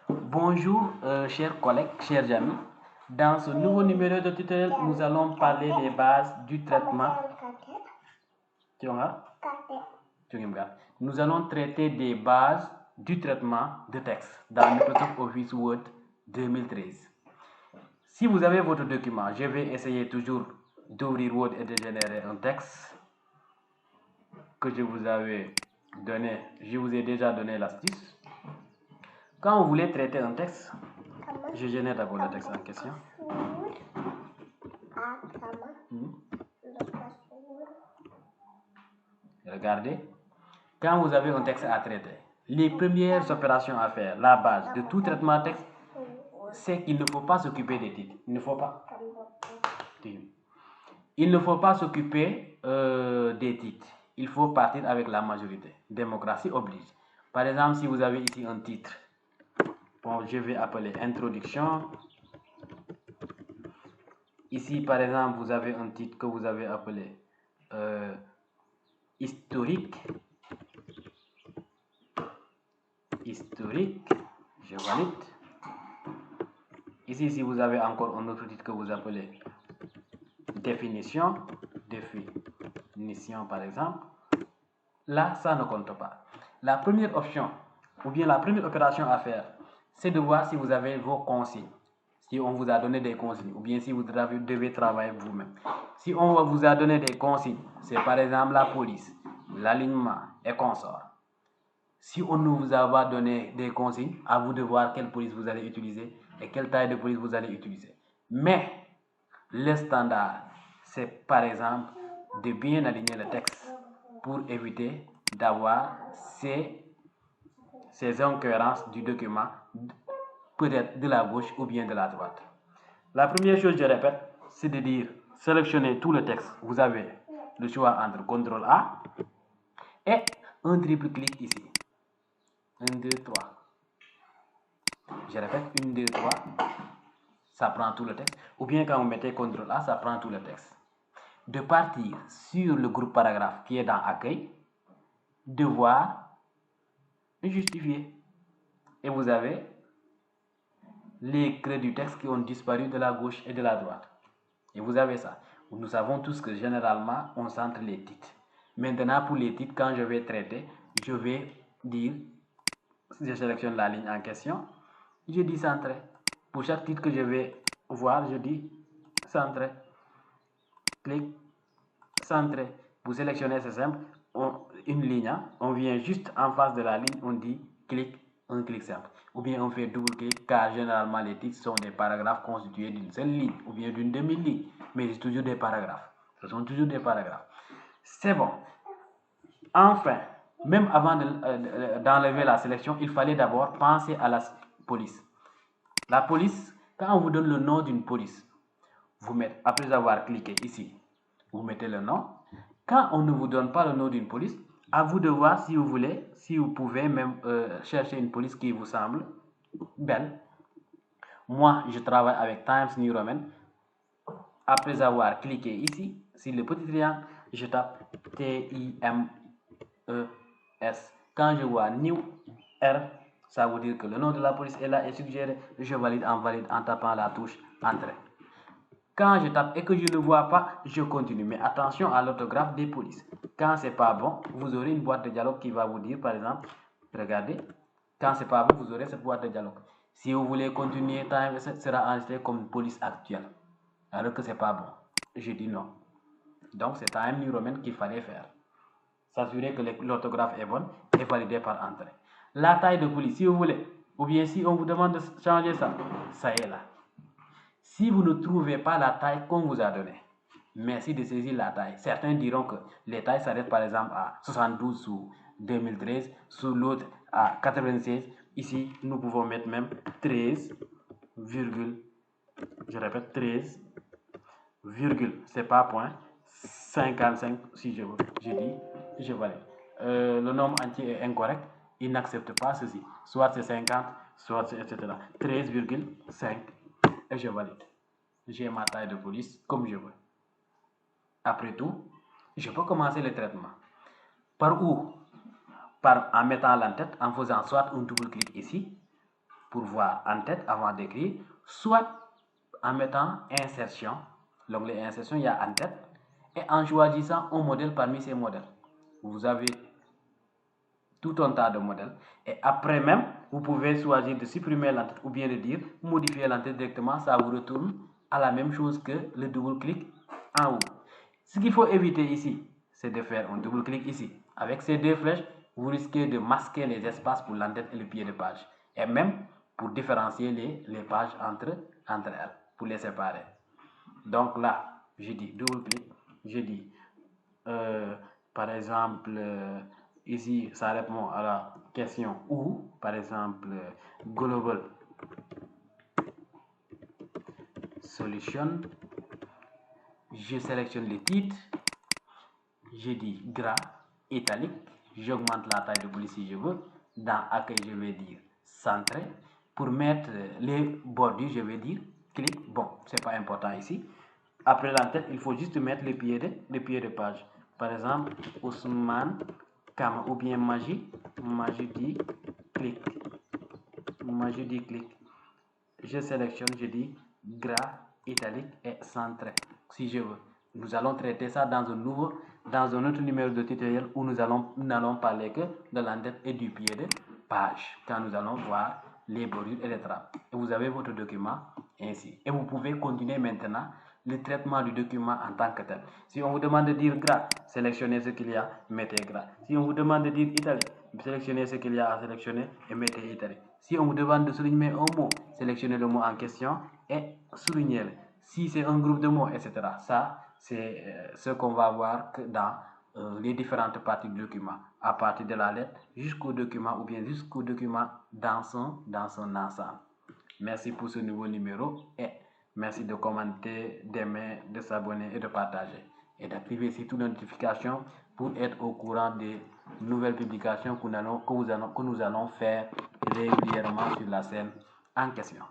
Bonjour, chers collègues, chers amis. Dans ce nouveau numéro de tutoriel, nous allons parler des bases du traitement. Nous allons traiter des bases du traitement de texte dans Microsoft Office Word 2013. Si vous avez votre document, je vais essayer toujours d'ouvrir Word et de générer un texte que je vous avais donné. Je vous ai déjà donné l'astuce. Quand vous voulez traiter un texte, je génère d'abord le texte en question. Regardez, quand vous avez un texte à traiter, les premières opérations à faire, la base de tout traitement de texte, c'est qu'il ne faut pas s'occuper des titres. Il ne faut pas s'occuper des titres. Il faut partir avec la majorité. Démocratie oblige. Par exemple, si vous avez ici un titre, bon, je vais appeler introduction. Ici, par exemple, vous avez un titre que vous avez appelé historique. Historique, je valide. Ici, si vous avez encore un autre titre que vous appelez définition, par exemple, là, ça ne compte pas. La première option, ou bien la première opération à faire, c'est de voir si vous avez vos consignes. Si on vous a donné des consignes, ou bien si vous devez travailler vous-même. Si on vous a donné des consignes, c'est par exemple la police, l'alignement et consorts. Si on ne vous a pas donné des consignes, à vous de voir quelle police vous allez utiliser et quelle taille de police vous allez utiliser. Mais le standard, c'est par exemple de bien aligner le texte pour éviter d'avoir ces incohérences du document, peut-être de la gauche ou bien de la droite. La première chose, je répète, c'est de dire sélectionnez tout le texte. Vous avez le choix entre CTRL A et un triple clic ici. 1, 2, 3. Je répète, 1, 2, 3. Ça prend tout le texte. Ou bien quand vous mettez CTRL A, ça prend tout le texte. De partir sur le groupe paragraphe qui est dans Accueil, devoir justifier. Et vous avez les creux du texte qui ont disparu de la gauche et de la droite. Et vous avez ça. Nous savons tous que généralement, on centre les titres. Maintenant, pour les titres, quand je vais traiter, je vais dire, je sélectionne la ligne en question, je dis centrer. Pour chaque titre que je vais voir, je dis centrer. Clic, centrer. Pour sélectionner, c'est simple. Une ligne, on vient juste en face de la ligne, on dit clic, un clic simple. Ou bien on fait double clic, car généralement les titres sont des paragraphes constitués d'une seule ligne ou bien d'une demi-ligne. Mais c'est toujours des paragraphes. Ce sont toujours des paragraphes. C'est bon. Enfin, même avant d'enlever la sélection, il fallait d'abord penser à la police. La police, quand on vous donne le nom d'une police, vous mettez, après avoir cliqué ici, vous mettez le nom. Quand on ne vous donne pas le nom d'une police, à vous de voir si vous voulez, si vous pouvez même chercher une police qui vous semble belle. Moi, je travaille avec Times New Roman. Après avoir cliqué ici, sur le petit triangle, je tape T-I-M-E-S. Quand je vois New R, ça veut dire que le nom de la police est là et suggéré. Je valide en tapant la touche Entrée. Quand je tape et que je ne vois pas, je continue. Mais attention à l'orthographe des polices. Quand c'est pas bon, vous aurez une boîte de dialogue qui va vous dire, par exemple, regardez, quand c'est pas bon, vous aurez cette boîte de dialogue. Si vous voulez continuer, Time sera enregistré comme police actuelle. Alors que c'est pas bon. Je dis non. Donc c'est Time New Roman qu'il fallait faire. S'assurer que l'orthographe est bonne et valider par entrée. La taille de police, si vous voulez, ou bien si on vous demande de changer ça, ça est là. Si vous ne trouvez pas la taille qu'on vous a donnée, merci de saisir la taille. Certains diront que les tailles s'arrêtent par exemple à 72 sous 2013, sous l'autre à 96. Ici, nous pouvons mettre même 13, je répète 13, c'est pas point, 55 si je veux. Je dis, je valide. Le nombre entier est incorrect, il n'accepte pas ceci. Soit c'est 50, soit c'est etc. 13,5 et je valide. J'ai ma taille de police comme je veux. Après tout, je peux commencer le traitement. Par où? en mettant l'entête, en faisant soit un double clic ici pour voir en tête avant d'écrire, soit en mettant insertion, l'onglet insertion, il y a en tête, et en choisissant un modèle parmi ces modèles. Vous avez tout un tas de modèles, et après même, vous pouvez choisir de supprimer l'entête ou bien de dire modifier l'entête directement, ça vous retourne à la même chose que le double clic en haut. Ce qu'il faut éviter ici, c'est de faire un double clic ici. Avec ces deux flèches, vous risquez de masquer les espaces pour l'entête et le pied de page, et même pour différencier les pages entre elles, pour les séparer. Donc là, je dis double clic, je dis par exemple, ici, ça répond à la question où, par exemple, global solution. Je sélectionne les titres, je dis gras, italique, j'augmente la taille de police si je veux. Dans accueil, je vais dire centré. Pour mettre les bordures, je vais dire clic. Bon, c'est pas important ici. Après l'entête, il faut juste mettre les pieds de page. Par exemple, Ousmane Kama ou bien Magie dit clic. Magie dit clic. Je sélectionne, je dis gras, italique et centré si je veux. Nous allons traiter ça dans un autre numéro de tutoriel où nous n'allons parler que de l'entête et du pied de page quand nous allons voir les bordures et les trappes. Et vous avez votre document ainsi. Et vous pouvez continuer maintenant le traitement du document en tant que tel. Si on vous demande de dire gras, sélectionnez ce qu'il y a, mettez gras. Si on vous demande de dire italique, sélectionnez ce qu'il y a à sélectionner et mettez italique. Si on vous demande de souligner un mot, sélectionnez le mot en question et soulignez-le. Si c'est un groupe de mots, etc. Ça, c'est ce qu'on va voir que dans les différentes parties du document, à partir de la lettre jusqu'au document ou bien jusqu'au document dans son ensemble. Merci pour ce nouveau numéro et merci de commenter, d'aimer, de s'abonner et de partager. Et d'activer surtout les notifications pour être au courant des nouvelles publications que nous allons faire régulièrement sur la chaîne en question.